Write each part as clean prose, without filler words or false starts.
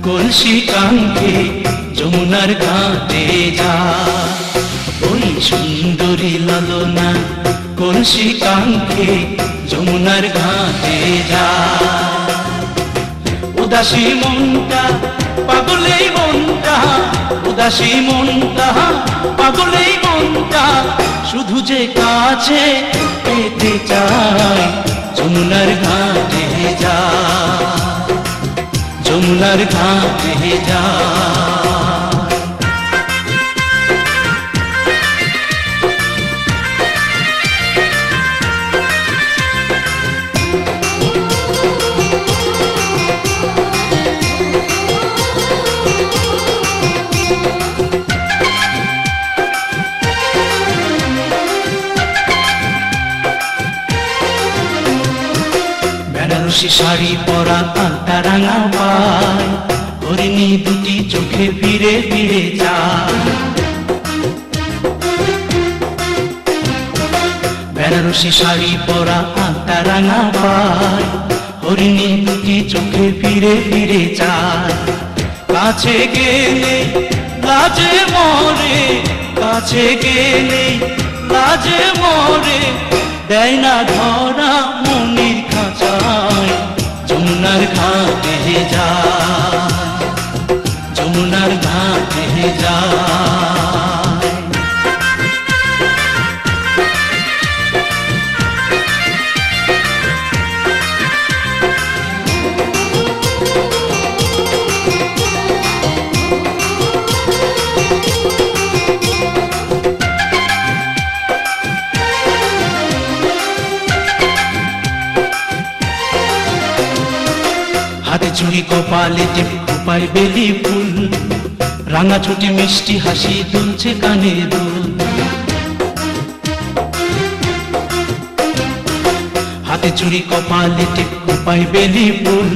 কলসি কাঙ্ক্ষে যমুনার ঘাটে যা, ওই সুন্দরী লালনা কলসি কাঙ্ক্ষে যমুনার ঘাটে যা। উদাসী মনটা পাগলেই মনটা, উদাসী মনটা পাগলেই মনটা, শুধু যে কাছে পেতে চায় যমুনার ঘাটে যা, যমুনার ঘাটে যা। বেনারসি শাড়ি পরা আলতা রাঙা পায়, হরিণী দুটি চোখে ফিরে ফিরে যায়। বেনারসি শাড়ি পরা আলতা রাঙা পায়, হরিণী দুটি চোখে ফিরে ফিরে যায়। কাছে গেলে লাজে মরে, কাছে গেলে লাজে মরে, দেয় না ধরা মনির খাঁচায় যমুনার ঘাটে যায়, যমুনার ঘাটে যায়। হাতে চুড়ি কপালে টিপ খোপায় বেলি ফুল, রাঙা ছুটি মিষ্টি হাসি দুলছে কানে দুল। হাতে চুড়ি কপালে টিপ খোপায় বেলি ফুল,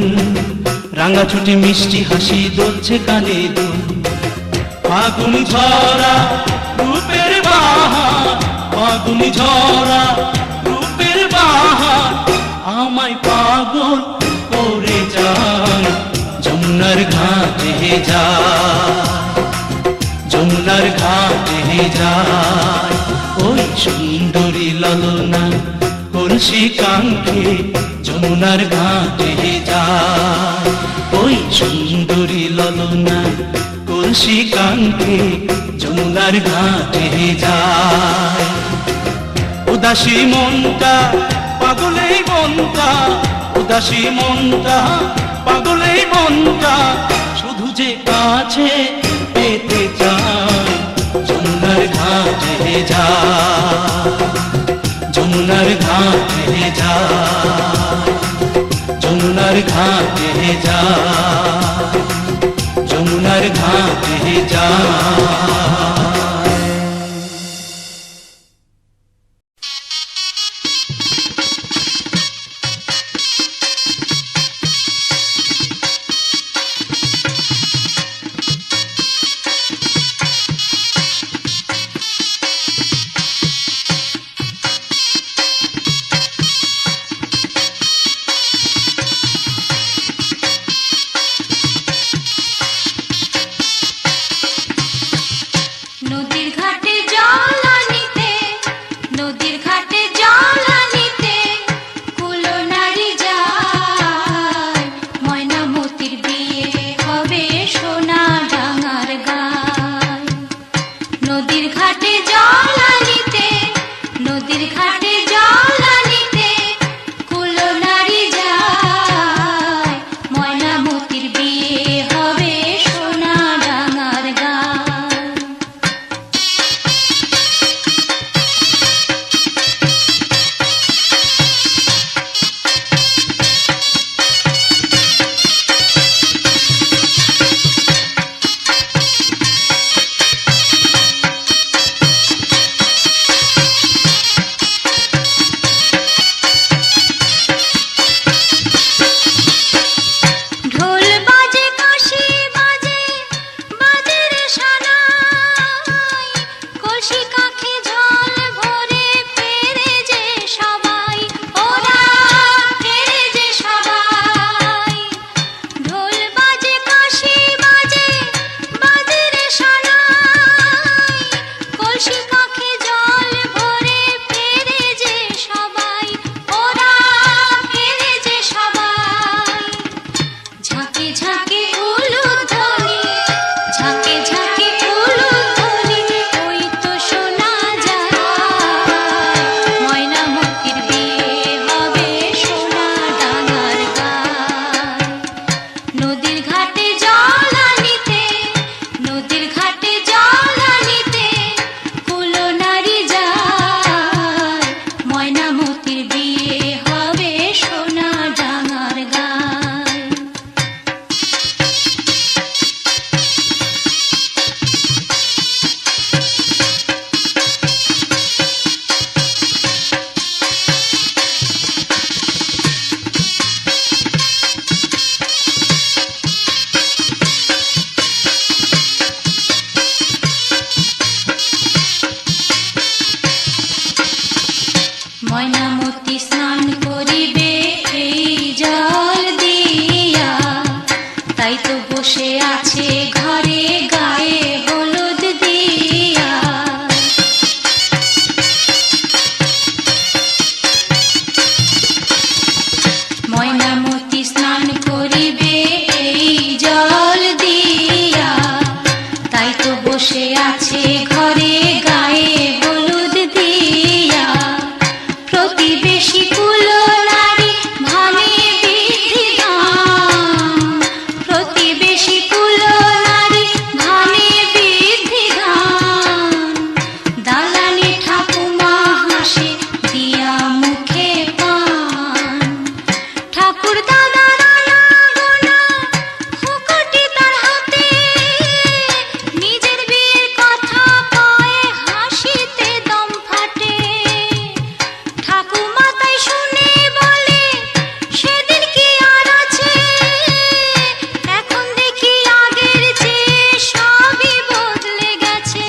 রাঙা ছুটি মিষ্টি হাসি দুলছে কানে দুল। ফাগুন ঝরা রূপের বাহার, ফাগুন ঝরা রূপের বাহার, আমায় পাগল করে যায় যমুনার ঘাটে যায়, যমুনার ঘাটে যায়। ওই সুন্দরী লালনা কলসি কাঙ্ক্ষে যমুনার ঘাটে যায়, ওই সুন্দরী লালনা কলসি কাঙ্ক্ষে যমুনার ঘাটে যায়। উদাসী মনটা পাগলেই মনটা, উদাসী মনটা পাগলেই মনটা, শুধু যে কাছে পেতে চায় যমুনার ঘাটে যায়, যমুনার ঘাটে যায়, যমুনার ঘাটে যায়, যমুনার ঘাটে যায়। বসে আছে ঘরে গায়ে হলুদ দিয়া। ময়নামতি স্নান করিবে এই জল দিয়া, তাই তো বসে আছে ঘরে গায়ে হলুদ দিয়া। প্রতিবেশী কুল নারী ভানে বিধিগান, প্রতিবেশী কুল নারী ভানে বিধিগান। দালানে ঠাকুমা হাসে দিয়া মুখে পান, ঠাকুর দাদা রানা গোনা হুকটি তার হাতে, নিজের বিয়ের কথা কয়ে হাসিতে দম ফাটে। ঠাকুমা তাই শুনে বলে সেদিন কি আর আছে, এখন দেখি আগের চেয়ে সবই বদলে গেছে।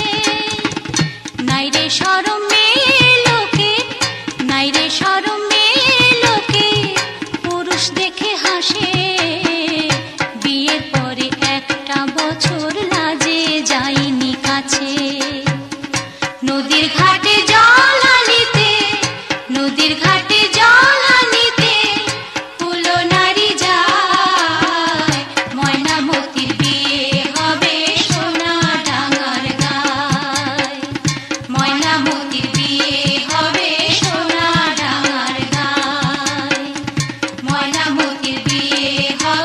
নাই রে শরম মেয়ে লোকে, নাই রে শরম মেয়ে লোকে, পুরুষ দেখে হাসে। বিয়ের পরে একটা বছর লাজে যায়নি কাছে। নদীর ঘাটে জল আনিতে, নদীর ঘাটে জল আনিতে কুলো নারী যায়। ময়নামতির বিয়ে হবে সোনা ডাঙার গায়, ময়নামতির বিয়ে হবে সোনা ডাঙার গায়, ময়নামতির বিয়ে হবে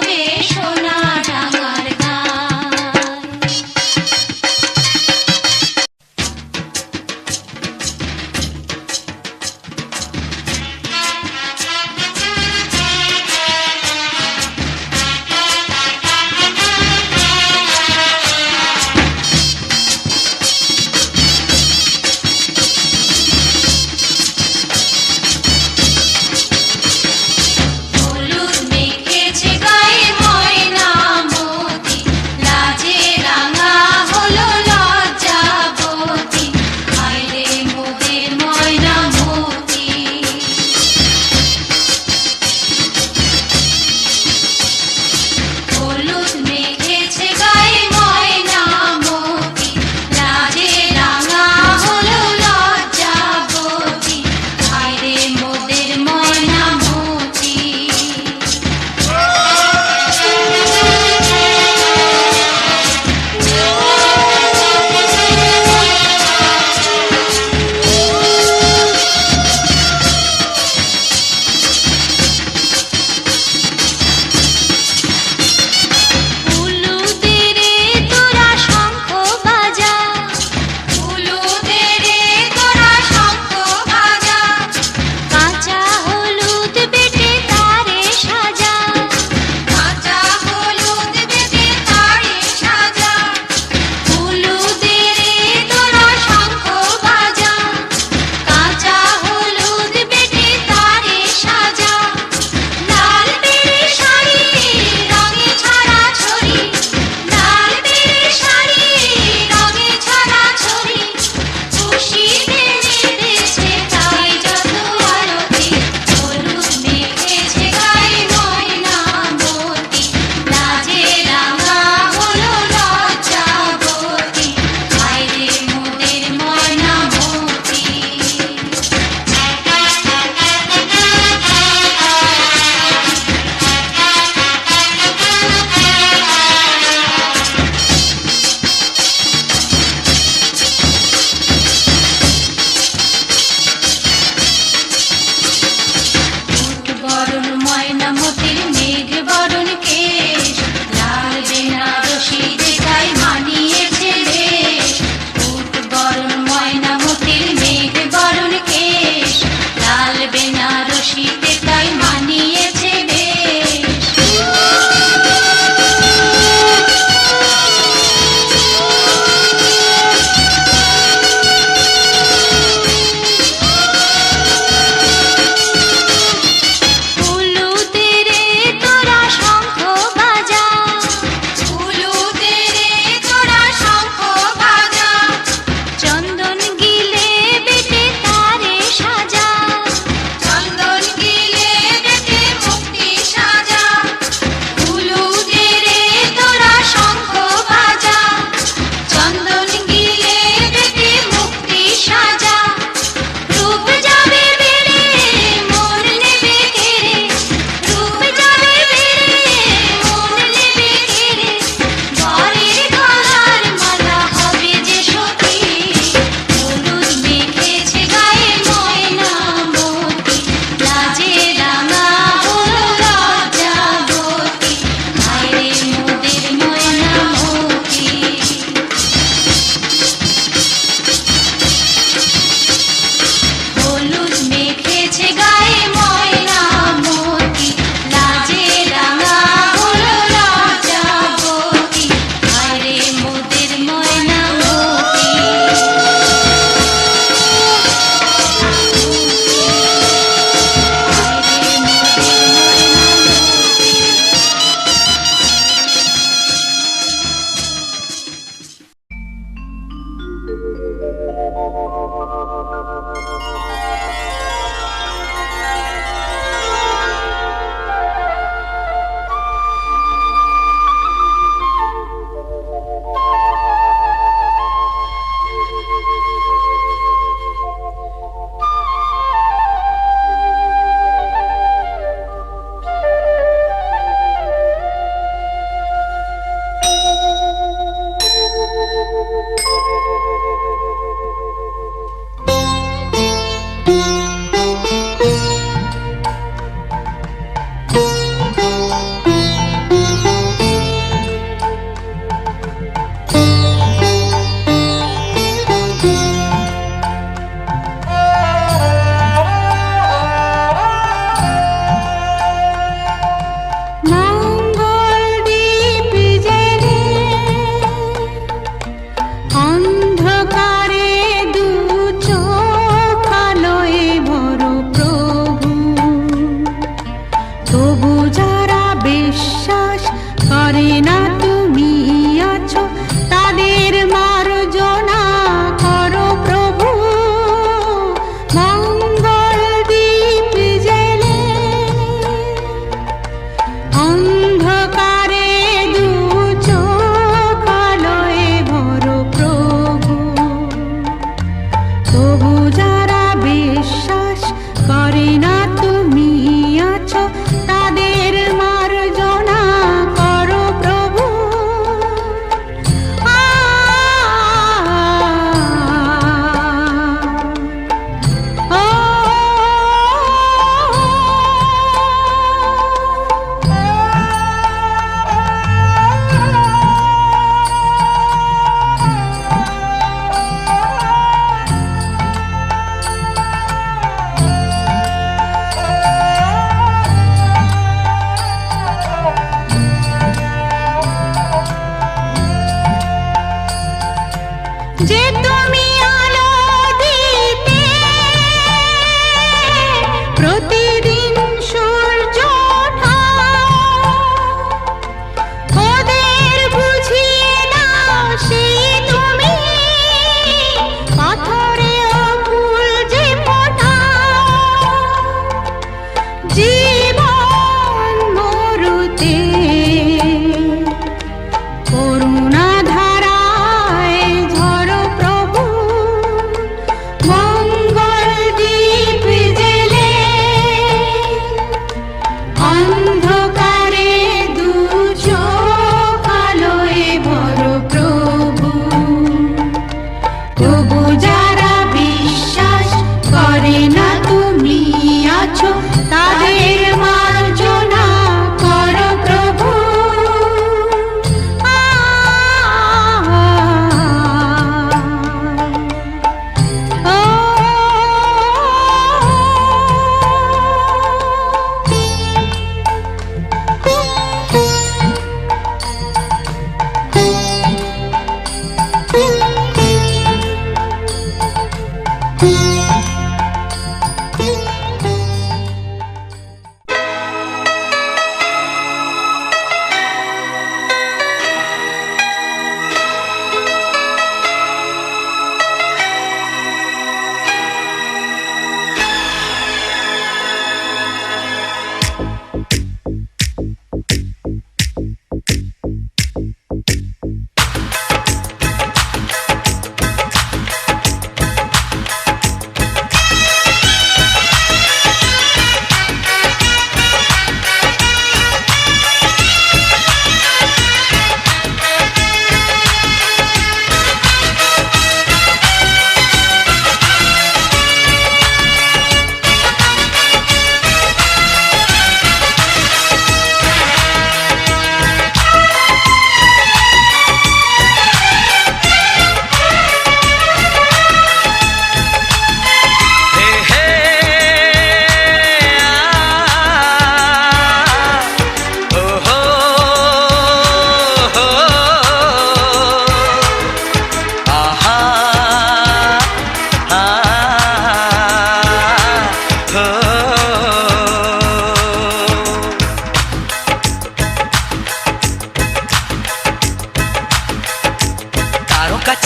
জগতে করুণা ধারায় ঝরো প্রভু মঙ্গল দীপ জেলে অন্ধকারে দু চোখ আলোয় ভরো প্রভু তবু যারা বিশ্বাস করে না তুমি আছো তাদের মার্জনা করো প্রভু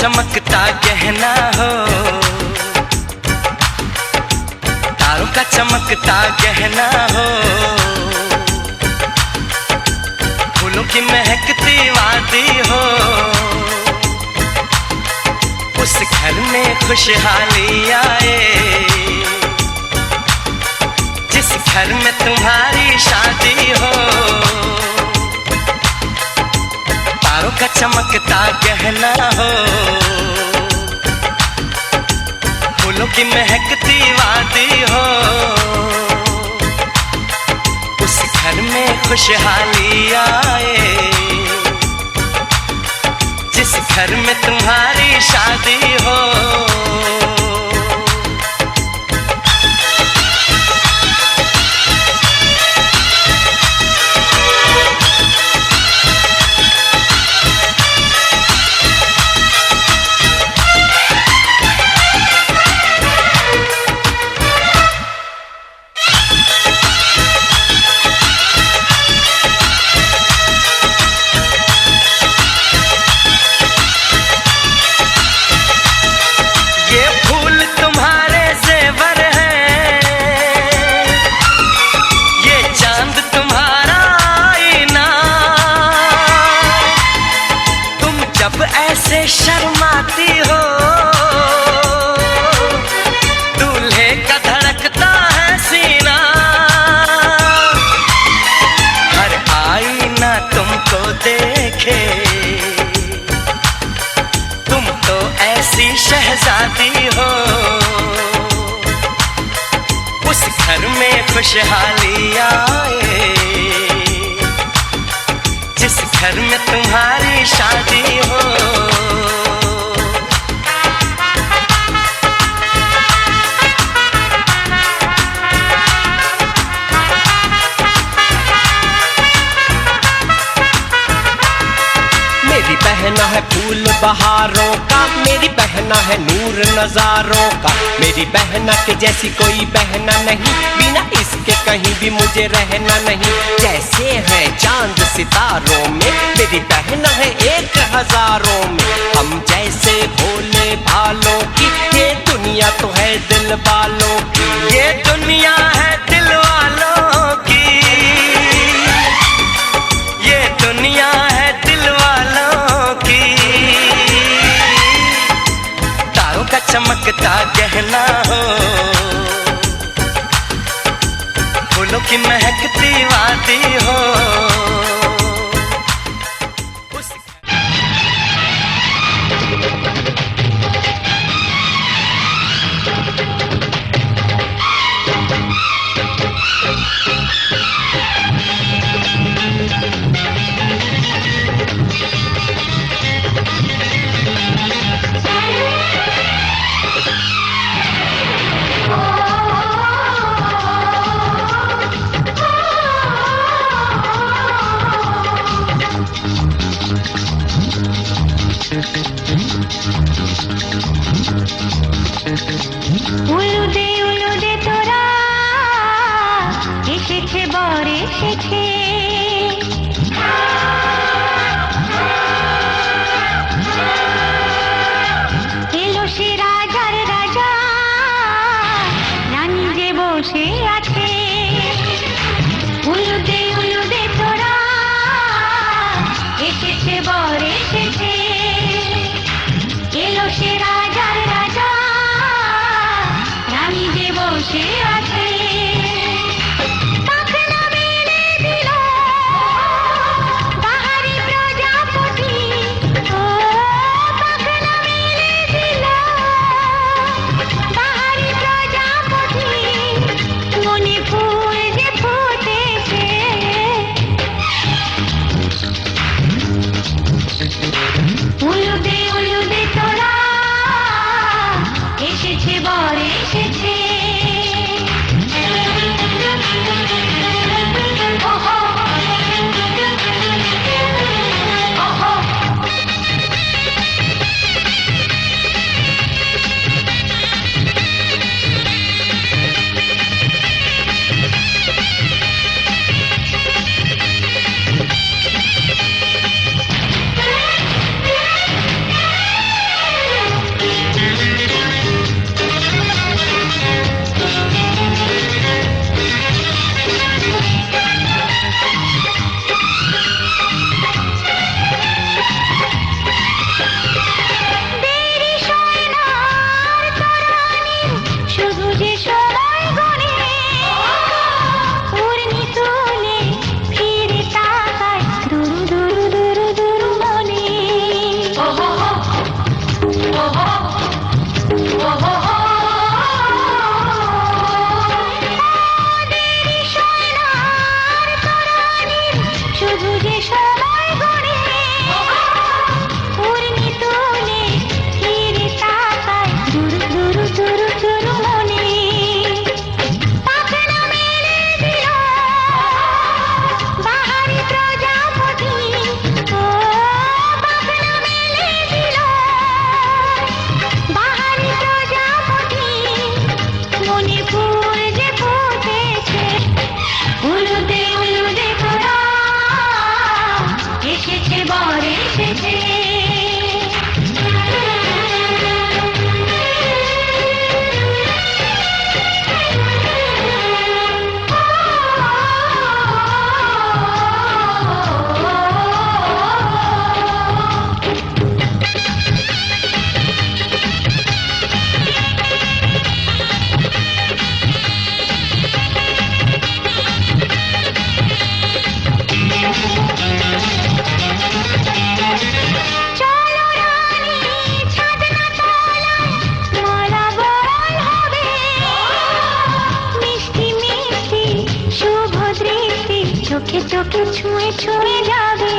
चमकता गहना हो, तारों का चमकता गहना हो, फूलों की महकती वादी हो, उस घर में खुशहाली आए जिस घर में तुम्हारी शादी हो। तारों का चमकता गहना हो, फूलों की महकती वादी हो, उस घर में खुशहाली आए जिस घर में तुम्हारी शादी हो। ऐसे शर्माती हो, दूल्हे का धड़कता है सीना, हर आईना तुमको देखे, तुम तो ऐसी शहजादी हो। उस घर में खुशहाली आए जिस घर में तुम्हारी शादी हो। मेरी बहना है फूल बहारों का, मेरी बहना है नूर नजारों का, मेरी बहना के जैसी कोई बहना नहीं, बिना इसके कहीं भी मुझे रहना नहीं। जैसे है चांद सितारों में, मेरी बहना है 1000 में, हम जैसे भोले भालों की, ये दुनिया तो है दिल वालों की, ये दुनिया है दिल वालों की। दिखना हो, फूलों की महकती वादी हो। উলুদে তোরা এসেছে বর এসেছে, এলো সে রাজার রাজা, রানী যে বসে আছে। উলুদে তোরা এসেছে বর এসেছে, এলো সে রাজার রাজা, রানী যে বসে আছে। পাখনা মেলে দিল বাহারি প্রজাপতি, ও পাখনা মেলে দিল বাহারি প্রজাপতি, মনে ফুল যে ফুটেছে। উলুদে তোরা এসেছে বর এসেছে। চোখে চোখে ছুঁয়ে ছুঁয়ে যাবে।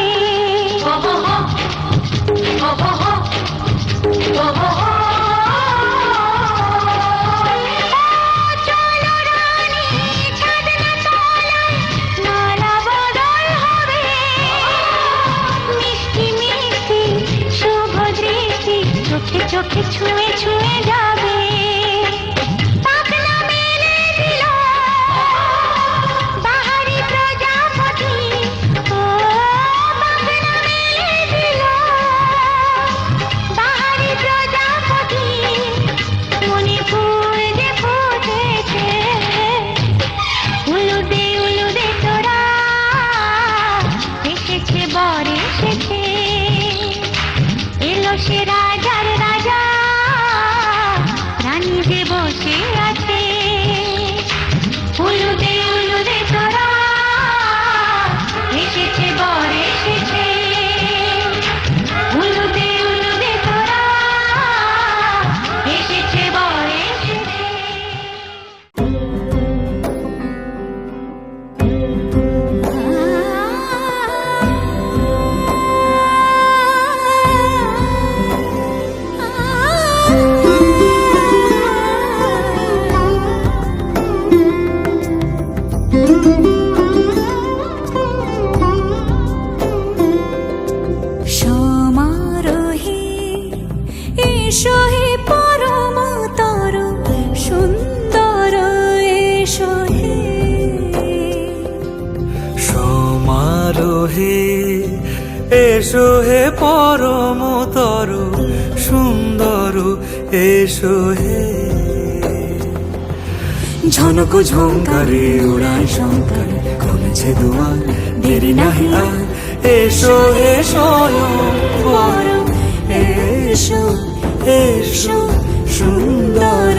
চোখে চোখে ছুঁয়ে ছুঁয়ে যাবে। পাখনা মেলে দিল বাহারি প্রজাপতি, ও পাখনা মেলে দিল বাহারি প্রজাপতি, মনে ফুল যে ফুটেছে। উলুদে তোরা এসেছে বর এসেছে, এলো সে রাজার রাজা, সমারোহে এসো হে পরমতর সুন্দর এসো হে ঝনক ঝঙ্কারে উড়ায় শঙ্কর খুলেছে দুয়ার দেরি নাহি আর এসো হে স্বয়ংবর এসো এসো সুন্দর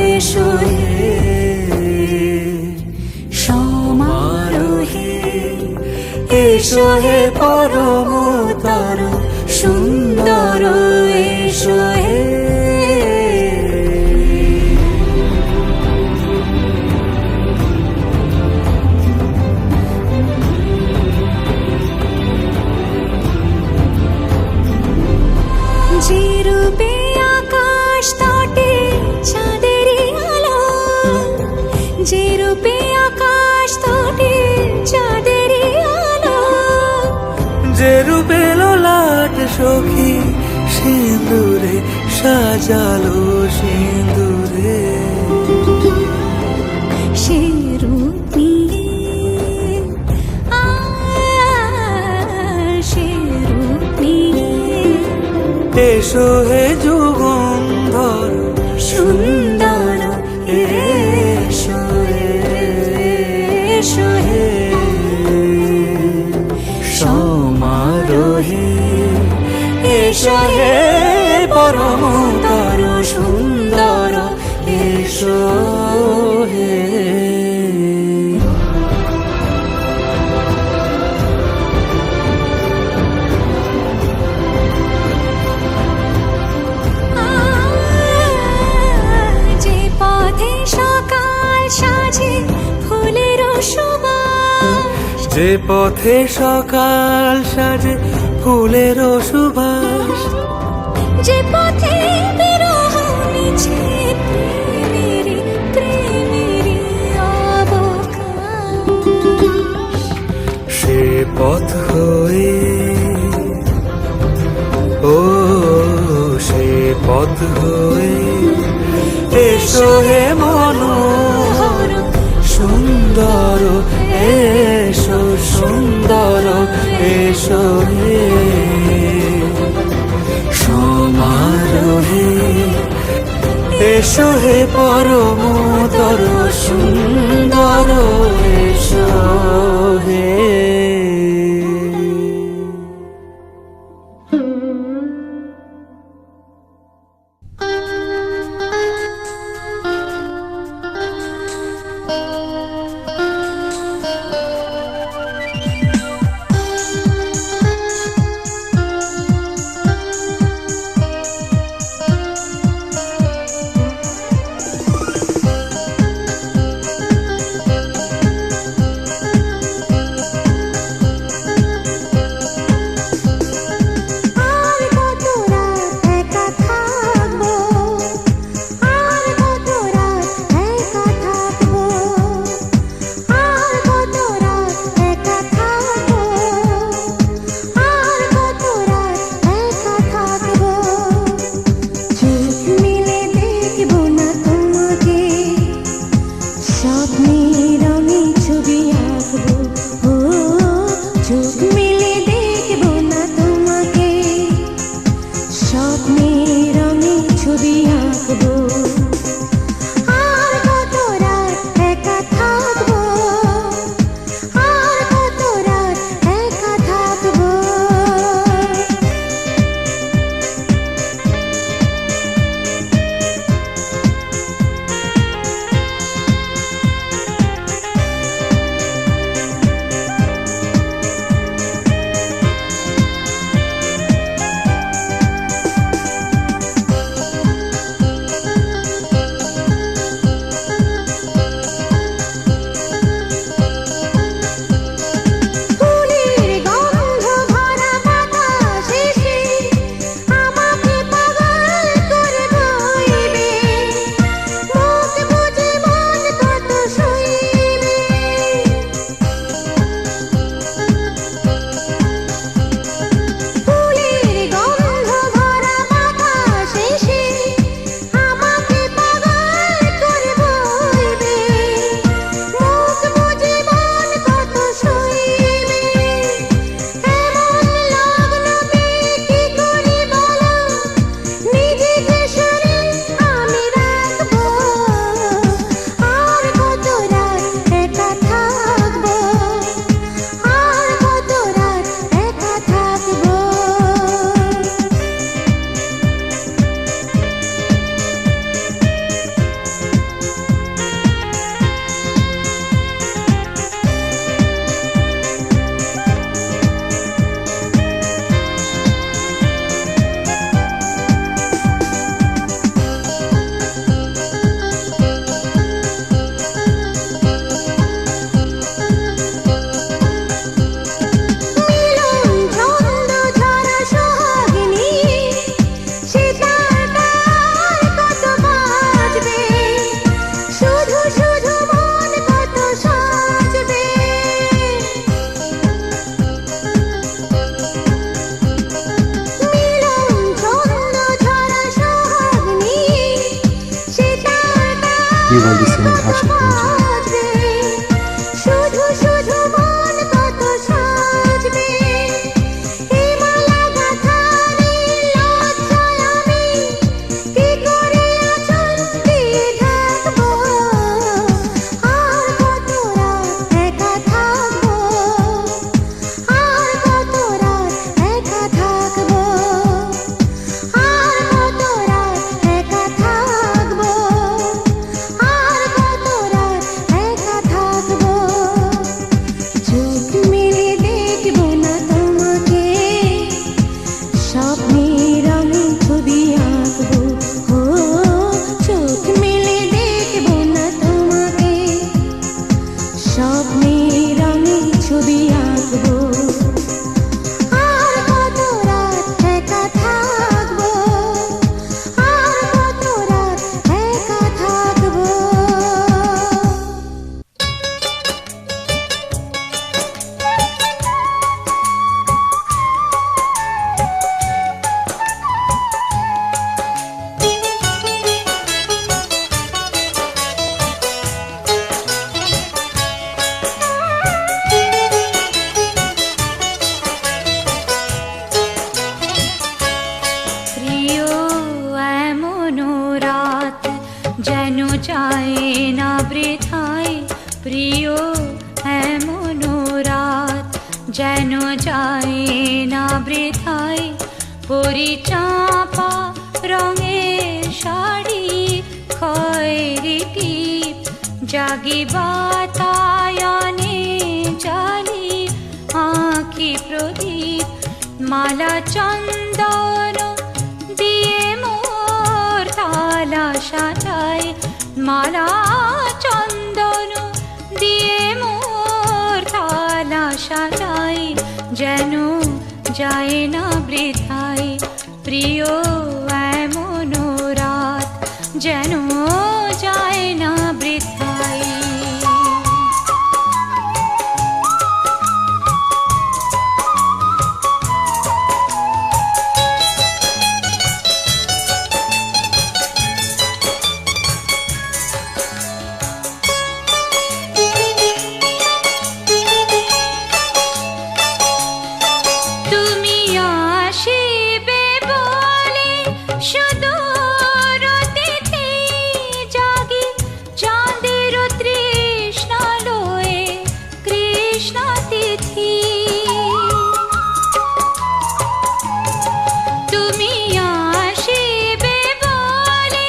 এসো হে সমারোহে এসো হে পরমতর সুন্দর এসো হে যে রূপে আকাশ তটে চাঁদেরই আলো, যে রূপে আকাশ তটে চাঁদেরই আলো, যে রূপে লোলাট সখী সিঁদুরে সাজালো সিঁদুরে সে রূপ নিয়ে সে রূপ নিয়ে এসো হে যুগন্ধর সুন্দর এসো এসো হে সমারোহে এসো হে পরমতর সুন্দর এসো হে যে পথে সকাল সাজে ফুলের সুবাস, যে পথে সকাল সাজে ফুলের সুবাস যে পথে বিরহ মিছে প্রেমেরই প্রেমেরই অবকাশ, সে পথ হয়ে ও সে পথ হয়ে এসো হে মনোহর সুন্দর এসো সুন্দর এসো হে সমারোহে এসো হে পরমতর সুন্দর এসো হে are listening Ashik Music. শুধু শুধু মন কত সাজবে এই মালা গাঁথানি লজ্জায় আমি কি করে আঁচল দিয়ে ঢাকবো আর কত রাত একা থাকবো আর কত রাত একা থাকবো আর কত রাত একা থাকবো আর কত রাত একা থাকবো চোখ মেলে দেখবো না তোমাকে স্বপ্নের রঙে ছবি আঁকবো ও চোখ মেলে দেখবো না তোমাকে স্বপ্নের রঙে ছবি আঁকবো আর কত রাত একা থাকবো আর কত রাত একা থাকবো প্রিয় এমন রাত যেন যায় না বৃথায় প্রিয় এমন রাত যেন যায় না বৃথায় পরিচাপা রঙের শাড়ি খয়েরি টিপ জাগি বাতায়নে জালি আঁখি প্রদীপ মালা চন্দন দিয়ে মোর থালা সাজায় মালা চন্দন দিয়ে মোর থালা সাজায় যেন যায় না বৃথায় প্রিয় এমন রাত যেন যায় না বৃথায় তুমি আসিবে বলে সুদূর অতিথি জাগি চাঁদের তৃষ্ণা লয়ে কৃষ্ণ তিথি তুমি আসিবে বলে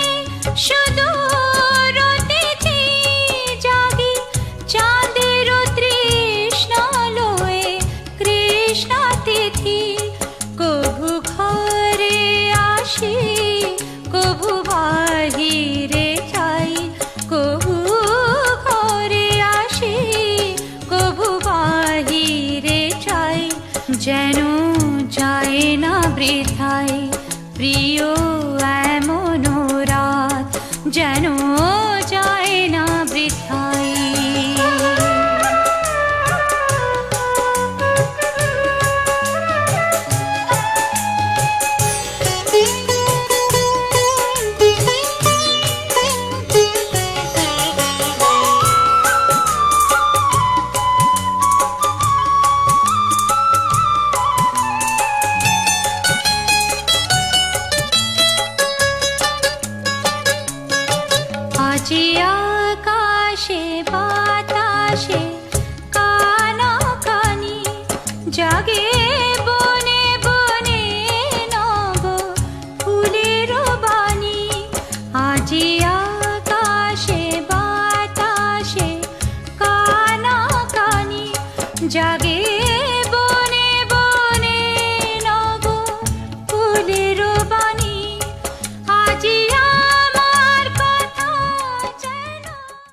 সুদূর অতিথি জাগি চাঁদের তৃষ্ণা লয়ে কৃষ্ণ তিথি কভু ঘরে আসি কভু বাহিরে যাই কভু ঘরে আসি কভু বাহিরে যাই যেন যায় না বৃথায় প্রিয় এমন রাত যেন যায় না বৃথায় আজি আকাশে বাতাসে কানা কানি জাগে